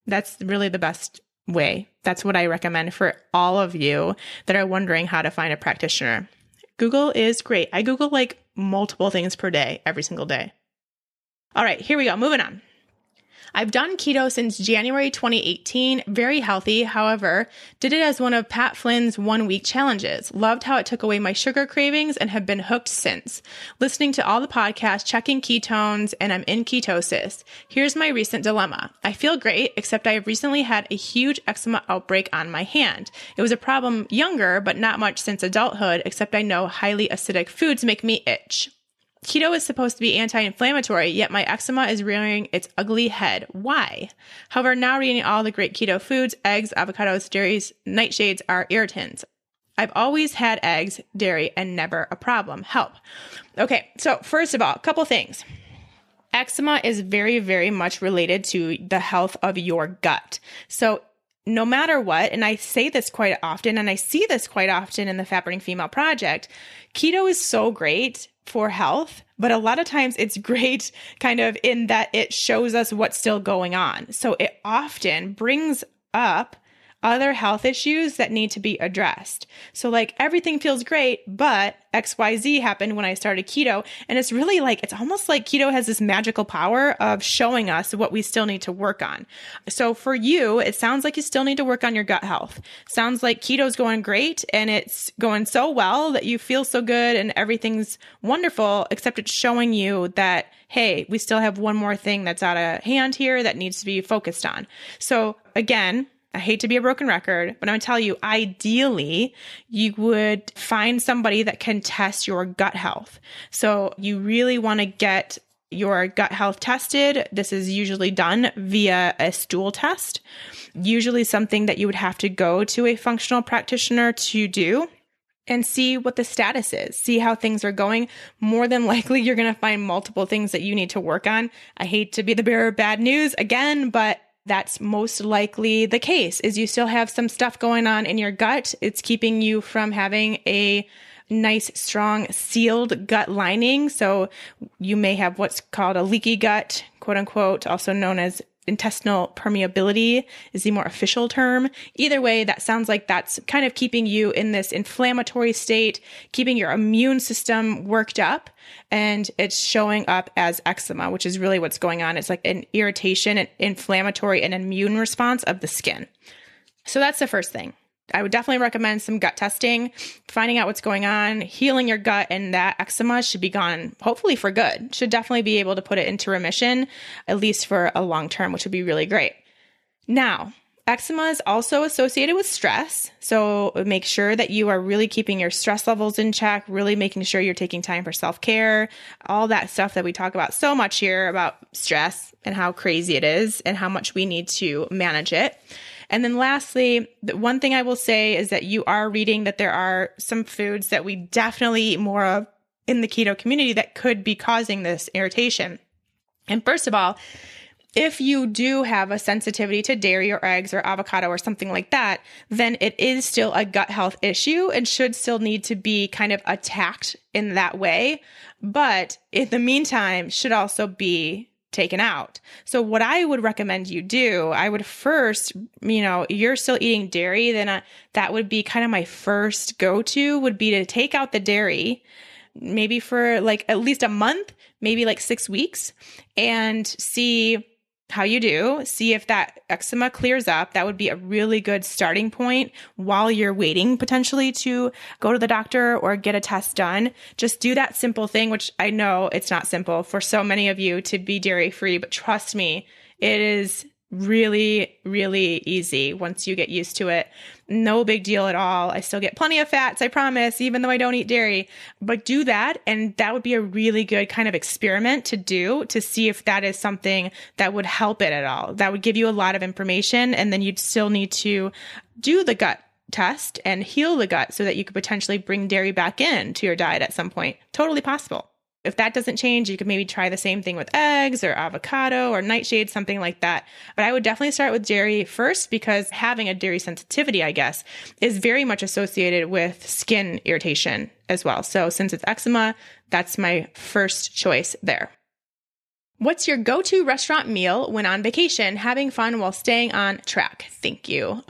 that's really the best way. That's what I recommend for all of you that are wondering how to find a practitioner. Google is great. I Google multiple things per day, every single day. All right, here we go. Moving on. I've done keto since January 2018, very healthy. However, did it as one of Pat Flynn's 1-week challenges. Loved how it took away my sugar cravings and have been hooked since. Listening to all the podcasts, checking ketones, and I'm in ketosis. Here's my recent dilemma. I feel great, except I have recently had a huge eczema outbreak on my hand. It was a problem younger, but not much since adulthood, except I know highly acidic foods make me itch. Keto is supposed to be anti-inflammatory, yet my eczema is rearing its ugly head. Why? However, now reading all the great keto foods, eggs, avocados, dairies, nightshades are irritants. I've always had eggs, dairy, and never a problem. Help. Okay, so first of all, a couple things. Eczema is very, very much related to the health of your gut. So no matter what, and I say this quite often, and I see this quite often in the Fat Burning Female Project, keto is so great for health, but a lot of times it's great kind of in that it shows us what's still going on. So it often brings up other health issues that need to be addressed. So everything feels great, but XYZ happened when I started keto. And it's really it's almost like keto has this magical power of showing us what we still need to work on. So for you, it sounds like you still need to work on your gut health. Sounds like keto's going great and it's going so well that you feel so good and everything's wonderful, except it's showing you that, hey, we still have one more thing that's out of hand here that needs to be focused on. So again, I hate to be a broken record, but I'm going to tell you, ideally, you would find somebody that can test your gut health. So you really want to get your gut health tested. This is usually done via a stool test, usually something that you would have to go to a functional practitioner to do and see what the status is, see how things are going. More than likely, you're going to find multiple things that you need to work on. I hate to be the bearer of bad news again, but that's most likely the case, is you still have some stuff going on in your gut. It's keeping you from having a nice, strong, sealed gut lining. So you may have what's called a leaky gut, quote unquote, also known as intestinal permeability is the more official term. Either way, that sounds like that's kind of keeping you in this inflammatory state, keeping your immune system worked up, and it's showing up as eczema, which is really what's going on. It's like an irritation, an inflammatory, and immune response of the skin. So that's the first thing. I would definitely recommend some gut testing, finding out what's going on, healing your gut, and that eczema should be gone, hopefully for good. Should definitely be able to put it into remission, at least for a long term, which would be really great. Now, Eczema is also associated with stress. So make sure that you are really keeping your stress levels in check, really making sure you're taking time for self-care, all that stuff that we talk about so much here about stress and how crazy it is and how much we need to manage it. And then lastly, the one thing I will say is that you are reading that there are some foods that we definitely eat more of in the keto community that could be causing this irritation. And first of all, if you do have a sensitivity to dairy or eggs or avocado or something like that, then it is still a gut health issue and should still need to be kind of attacked in that way. But in the meantime, should also be taken out. So what I would recommend you do, I would first, you're still eating dairy, then that would be kind of my first go-to would be to take out the dairy, maybe for like at least a month, maybe like 6 weeks, and see how you do, see if that eczema clears up. That would be a really good starting point while you're waiting potentially to go to the doctor or get a test done. Just do that simple thing, which I know it's not simple for so many of you to be dairy free, but trust me, it is really, really easy once you get used to it. No big deal at all. I still get plenty of fats, I promise, even though I don't eat dairy. But do that, and that would be a really good kind of experiment to do to see if that is something that would help it at all. That would give you a lot of information, and then you'd still need to do the gut test and heal the gut so that you could potentially bring dairy back in to your diet at some point. Totally possible. If that doesn't change, you could maybe try the same thing with eggs or avocado or nightshade, something like that. But I would definitely start with dairy first because having a dairy sensitivity, I guess, is very much associated with skin irritation as well. So since it's eczema, that's my first choice there. What's your go-to restaurant meal when on vacation, having fun while staying on track? Thank you.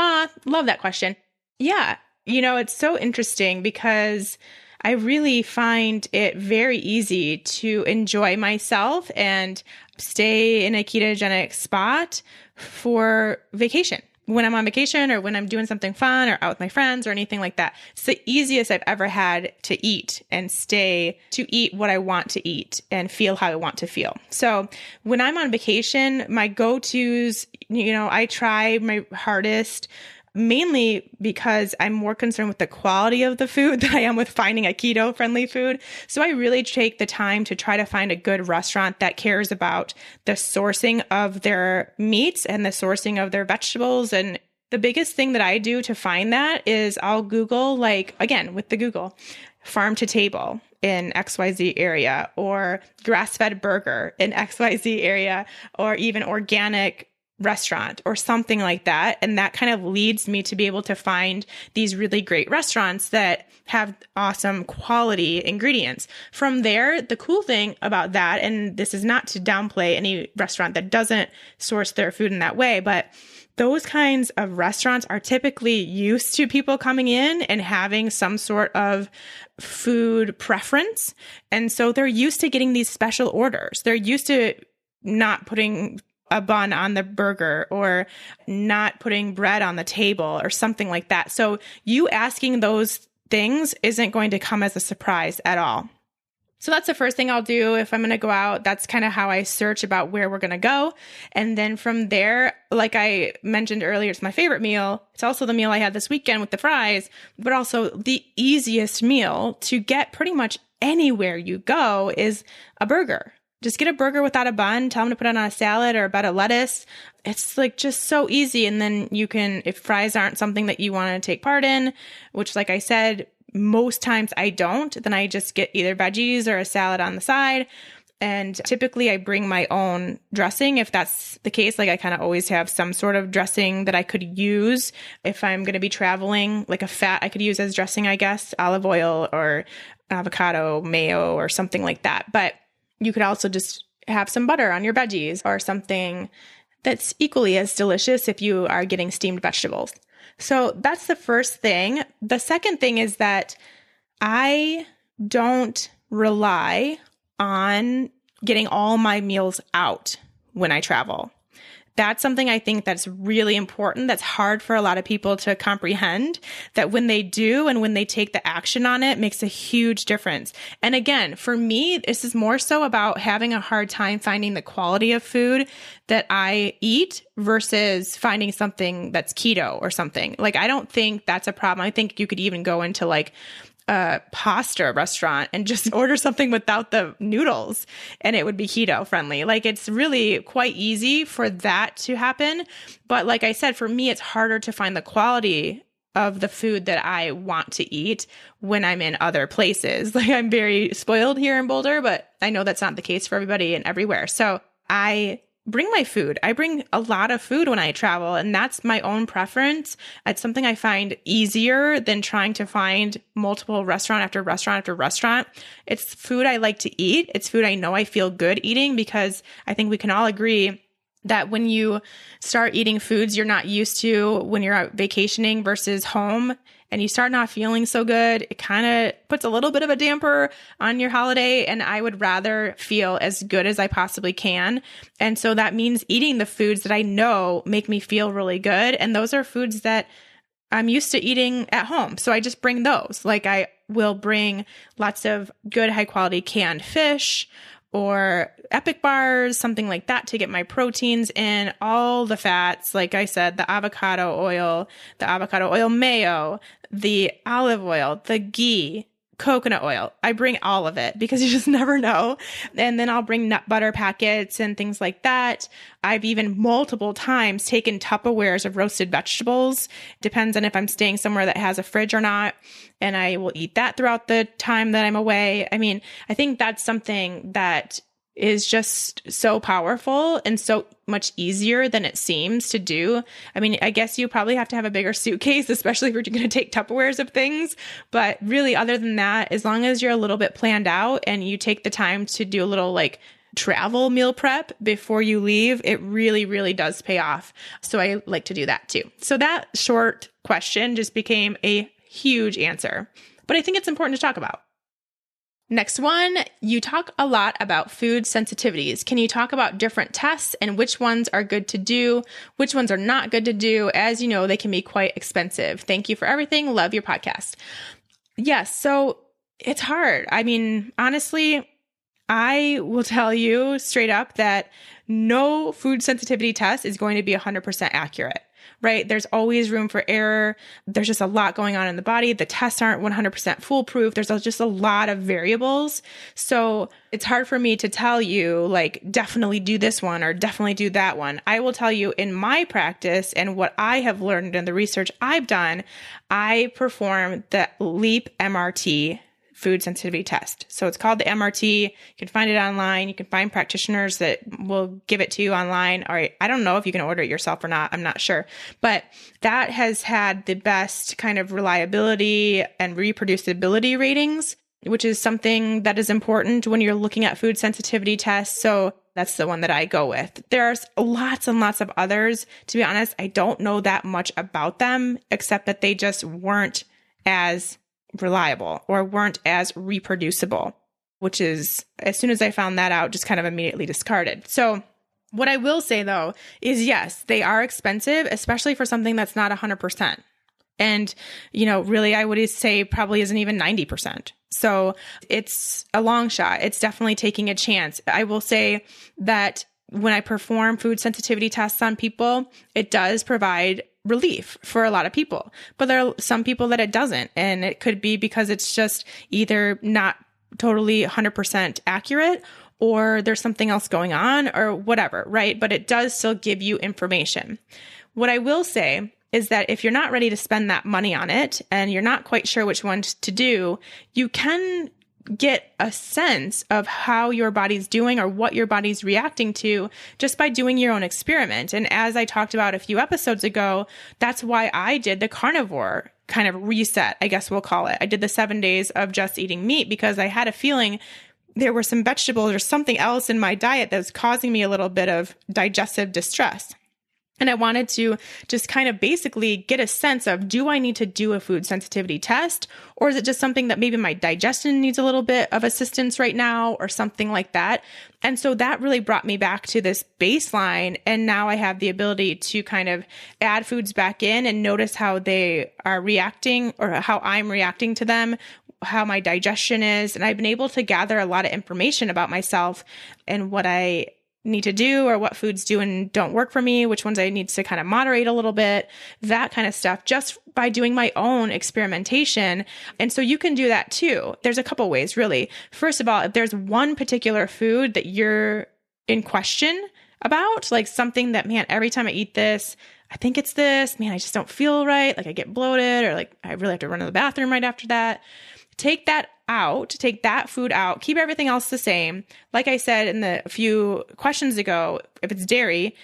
Love that question. Yeah, it's so interesting because I really find it very easy to enjoy myself and stay in a ketogenic spot for vacation. When I'm on vacation or when I'm doing something fun or out with my friends or anything like that, it's the easiest I've ever had to eat and stay to eat what I want to eat and feel how I want to feel. So when I'm on vacation, my go-tos, I try my hardest, mainly because I'm more concerned with the quality of the food than I am with finding a keto-friendly food. So I really take the time to try to find a good restaurant that cares about the sourcing of their meats and the sourcing of their vegetables. And the biggest thing that I do to find that is I'll Google, with the Google, farm to table in XYZ area, or grass-fed burger in XYZ area, or even organic restaurant or something like that. And that kind of leads me to be able to find these really great restaurants that have awesome quality ingredients. From there, the cool thing about that, and this is not to downplay any restaurant that doesn't source their food in that way, but those kinds of restaurants are typically used to people coming in and having some sort of food preference. And so they're used to getting these special orders. They're used to not putting a bun on the burger or not putting bread on the table or something like that. So you asking those things isn't going to come as a surprise at all. So that's the first thing I'll do if I'm going to go out. That's kind of how I search about where we're going to go. And then from there, like I mentioned earlier, it's my favorite meal. It's also the meal I had this weekend with the fries, but also the easiest meal to get pretty much anywhere you go is a burger. Just get a burger without a bun, tell them to put it on a salad or a bed of lettuce. It's just so easy. And then you can, if fries aren't something that you want to take part in, which like I said, most times I don't, then I just get either veggies or a salad on the side. And typically I bring my own dressing if that's the case. I kind of always have some sort of dressing that I could use if I'm going to be traveling, like a fat I could use as dressing, I guess, olive oil or avocado, mayo or something like that. But you could also just have some butter on your veggies or something that's equally as delicious if you are getting steamed vegetables. So that's the first thing. The second thing is that I don't rely on getting all my meals out when I travel. That's something I think that's really important. That's hard for a lot of people to comprehend, that when they do and when they take the action on it, makes a huge difference. And again, for me, this is more so about having a hard time finding the quality of food that I eat versus finding something that's keto or something. Like, I don't think that's a problem. I think you could even go into like a pasta restaurant and just order something without the noodles and it would be keto friendly. Like, it's really quite easy for that to happen. But like I said, for me, it's harder to find the quality of the food that I want to eat when I'm in other places. Like, I'm very spoiled here in Boulder, but I know that's not the case for everybody and everywhere. So I bring my food. I bring a lot of food when I travel, and that's my own preference. It's something I find easier than trying to find multiple restaurant after restaurant after restaurant. It's food I like to eat. It's food I know I feel good eating, because I think we can all agree that when you start eating foods you're not used to when you're out vacationing versus home, and you start not feeling so good, it kind of puts a little bit of a damper on your holiday. And I would rather feel as good as I possibly can. And so that means eating the foods that I know make me feel really good. And those are foods that I'm used to eating at home. So I just bring those. Like, I will bring lots of good, high quality canned fish or Epic bars, something like that, to get my proteins in, all the fats. Like I said, the avocado oil mayo, the olive oil, the ghee, coconut oil. I bring all of it because you just never know. And then I'll bring nut butter packets and things like that. I've even multiple times taken Tupperwares of roasted vegetables. Depends on if I'm staying somewhere that has a fridge or not. And I will eat that throughout the time that I'm away. I mean, I think that's something that is just so powerful and so much easier than it seems to do. I mean, I guess you probably have to have a bigger suitcase, especially if you're going to take Tupperwares of things. But really, other than that, as long as you're a little bit planned out and you take the time to do a little like travel meal prep before you leave, it really, really does pay off. So I like to do that too. So that short question just became a huge answer, but I think it's important to talk about. Next one, you talk a lot about food sensitivities. Can you talk about different tests and which ones are good to do, which ones are not good to do? As you know, they can be quite expensive. Thank you for everything. Love your podcast. Yes, so it's hard. I mean, honestly, I will tell you straight up that no food sensitivity test is going to be 100% accurate. Right? There's always room for error. There's just a lot going on in the body. The tests aren't 100% foolproof. There's just a lot of variables. So it's hard for me to tell you, like, definitely do this one or definitely do that one. I will tell you in my practice and what I have learned in the research I've done, I perform the LEAP MRT food sensitivity test. So it's called the MRT. You can find it online. You can find practitioners that will give it to you online. Or I don't know if you can order it yourself or not. I'm not sure. But that has had the best kind of reliability and reproducibility ratings, which is something that is important when you're looking at food sensitivity tests. So that's the one that I go with. There's lots and lots of others. To be honest, I don't know that much about them, except that they just weren't as reliable or weren't as reproducible, which is, as soon as I found that out, just kind of immediately discarded. So what I will say though is, yes, they are expensive, especially for something that's not 100%. And, you know, really, I would say probably isn't even 90%. So it's a long shot. It's definitely taking a chance. I will say that when I perform food sensitivity tests on people, it does provide relief for a lot of people, but there are some people that it doesn't. And it could be because it's just either not totally 100% accurate or there's something else going on or whatever, right? But it does still give you information. What I will say is that if you're not ready to spend that money on it and you're not quite sure which one to do, you can get a sense of how your body's doing or what your body's reacting to just by doing your own experiment. And as I talked about a few episodes ago, that's why I did the carnivore kind of reset, I guess we'll call it. I did the 7 days of just eating meat because I had a feeling there were some vegetables or something else in my diet that was causing me a little bit of digestive distress. And I wanted to just kind of basically get a sense of, do I need to do a food sensitivity test? Or is it just something that maybe my digestion needs a little bit of assistance right now or something like that? And so that really brought me back to this baseline. And now I have the ability to kind of add foods back in and notice how they are reacting or how I'm reacting to them, how my digestion is. And I've been able to gather a lot of information about myself and what I need to do or what foods do and don't work for me, which ones I need to kind of moderate a little bit, that kind of stuff, just by doing my own experimentation. And so you can do that too. There's a couple ways, really. First of all, if there's one particular food that you're in question about, like something that, man, every time I eat this, I think it's this, man, I just don't feel right. Like I get bloated or like I really have to run to the bathroom right after that. Take that food out, keep everything else the same. Like I said in the few questions ago, if it's dairy,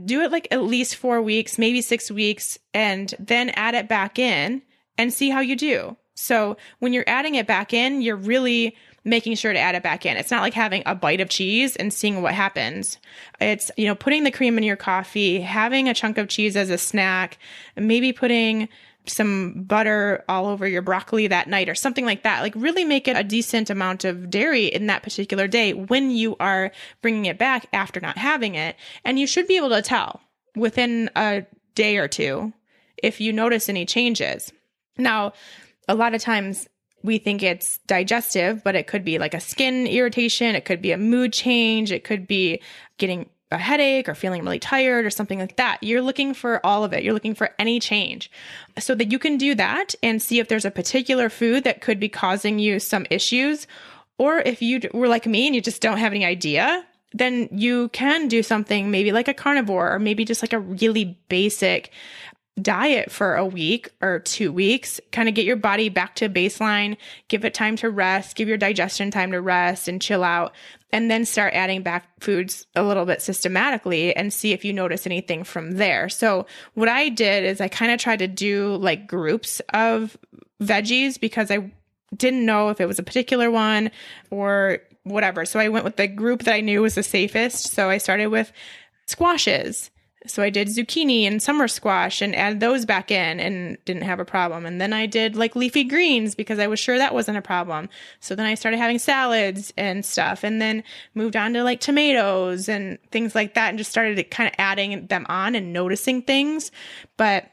do it like at least 4 weeks, maybe 6 weeks, and then add it back in and see how you do. So when you're adding it back in, you're really making sure to add it back in. It's not like having a bite of cheese and seeing what happens. It's, putting the cream in your coffee, having a chunk of cheese as a snack, maybe putting some butter all over your broccoli that night or something like that. Like really make it a decent amount of dairy in that particular day when you are bringing it back after not having it. And you should be able to tell within a day or two if you notice any changes. Now, a lot of times we think it's digestive, but it could be like a skin irritation. It could be a mood change. It could be getting a headache or feeling really tired or something like that. You're looking for all of it. You're looking for any change so that you can do that and see if there's a particular food that could be causing you some issues. Or if you were like me and you just don't have any idea, then you can do something maybe like a carnivore or maybe just like a really basic diet for a week or 2 weeks, kind of get your body back to baseline, give it time to rest, give your digestion time to rest and chill out, and then start adding back foods a little bit systematically and see if you notice anything from there. So what I did is I kind of tried to do like groups of veggies because I didn't know if it was a particular one or whatever. So I went with the group that I knew was the safest. So I started with squashes. So I did zucchini and summer squash and added those back in and didn't have a problem. And then I did like leafy greens because I was sure that wasn't a problem. So then I started having salads and stuff and then moved on to like tomatoes and things like that and just started kind of adding them on and noticing things. But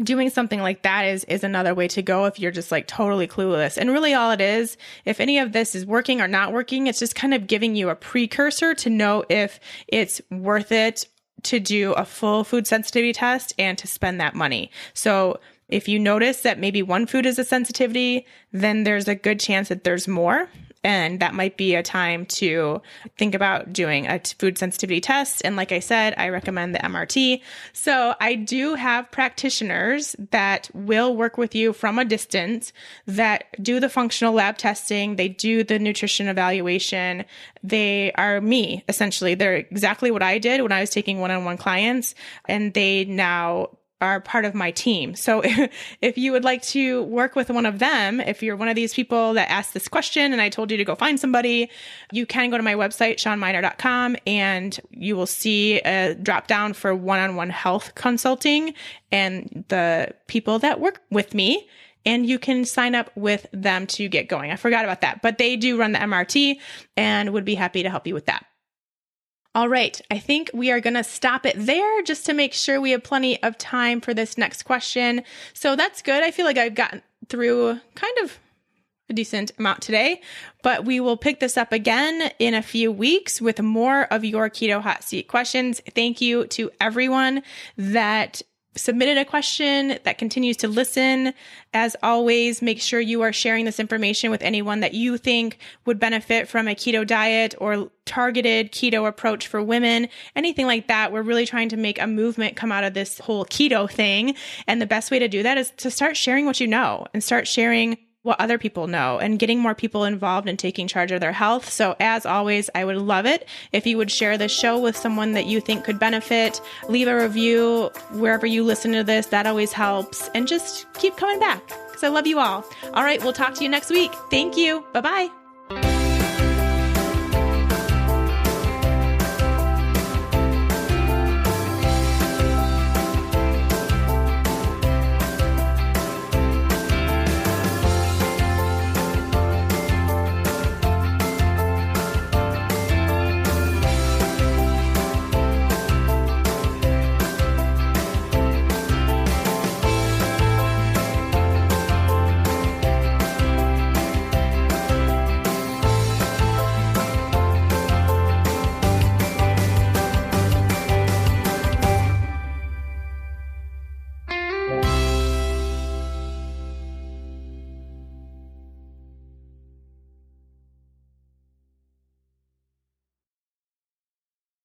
doing something like that is another way to go if you're just like totally clueless. And really all it is, if any of this is working or not working, it's just kind of giving you a precursor to know if it's worth it to do a full food sensitivity test and to spend that money. So if you notice that maybe one food is a sensitivity, then there's a good chance that there's more. And that might be a time to think about doing a food sensitivity test. And like I said, I recommend the MRT. So I do have practitioners that will work with you from a distance that do the functional lab testing. They do the nutrition evaluation. They are me, essentially. They're exactly what I did when I was taking one-on-one clients. And they now are part of my team. So if you would like to work with one of them, if you're one of these people that asked this question and I told you to go find somebody, you can go to my website, shawnminer.com, and you will see a drop down for one-on-one health consulting and the people that work with me. And you can sign up with them to get going. I forgot about that, but they do run the MRT and would be happy to help you with that. All right, I think we are going to stop it there just to make sure we have plenty of time for this next question. So that's good. I feel like I've gotten through kind of a decent amount today, but we will pick this up again in a few weeks with more of your Keto Hot Seat questions. Thank you to everyone that submitted a question, that continues to listen. As always, make sure you are sharing this information with anyone that you think would benefit from a keto diet or targeted keto approach for women, anything like that. We're really trying to make a movement come out of this whole keto thing. And the best way to do that is to start sharing what you know and start sharing what other people know and getting more people involved in taking charge of their health. So as always, I would love it if you would share this show with someone that you think could benefit. Leave a review wherever you listen to this. That always helps. And just keep coming back because I love you all. All right, we'll talk to you next week. Thank you. Bye-bye.